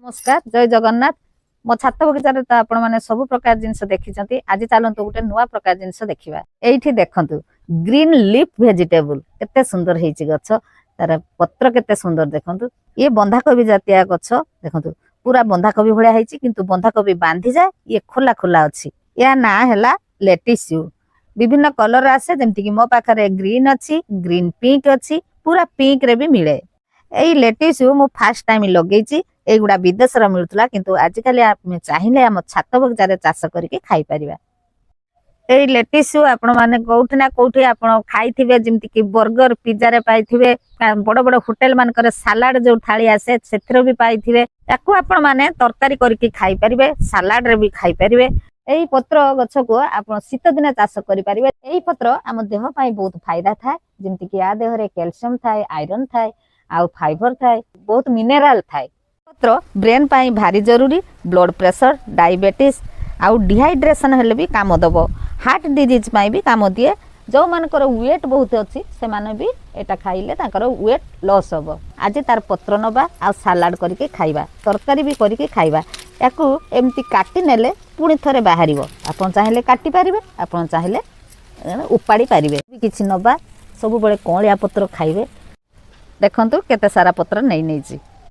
नमस्कार जय जगन्नाथ मो छात बगीचार तो आपण मैंने सब प्रकार जिनस देखी आज चलतु गोटे नुआ प्रकार जिनस देखा ये देखु ग्रीन लीफ भेजिटेबल केते सुंदर है गछ तार पत्र केते सुंदर देखु ये बंधाकोबी जातीय गछ देखु पूरा बंधाकोबी भाया किंतु बंधाकोबी बांधी जाए ये खोला खोला अच्छी या ना है लेटिस्यू विभिन्न कलर आसे जमती कि मो पाखे ग्रीन अच्छी ग्रीन पिंक अच्छी पूरा पिंक रे भी मिले यही लेटिस्यू मु फास्ट टाइम लगे एगुड़ा विदेश मिलूला किंतु आजिकल आम चाहिए आम छात बगीचार चाष करके खाई परिबा। एई लेटिस्यू आपण माने कोठी ना कोठी आपण खाइथिबे जेमति कि बर्गर पिज्जा रे पाइथिबे बड़ बड़ होटल मानकर सालाड जो थाली आसे सेथरो भी पाइथिबे याकू आपण माने तरकारी करके खाई परिबे सालाड रे भी खाई परिबे। एई पत्र गछ को आपण शीत दिन चाष करि परिबे। एई पत्र आम देह पई बहुत फायदा थाए जेमति कि आ देह रे कैल्शियम थाए आयरन थाए आउ फाइबर थाए बहुत मिनरल थाए। पत्र ब्रेन पाई भारी जरूरी ब्लड प्रेशर डायबिटीज आउ डिहाइड्रेशन हेले भी काम दब हार्ट डिजीज पाई भी काम दिए जो मानकर वेट बहुत अच्छी से माने भी एटा खाइले ताकर वेट लॉस हबो। आज तार पत्र नबा आ सलाड करके खाइबा तरकारी भी करके खाइबा याकू एमती काटी नेले पुणी थरे बाहरिबो आपन चाहिले काटी पारिबे आपन चाहिले उपाड़ी पारिबे किछि नबा सब बळे कोळिया पत्र खाइबे देखंतु केते सारा पत्र नै नै छी।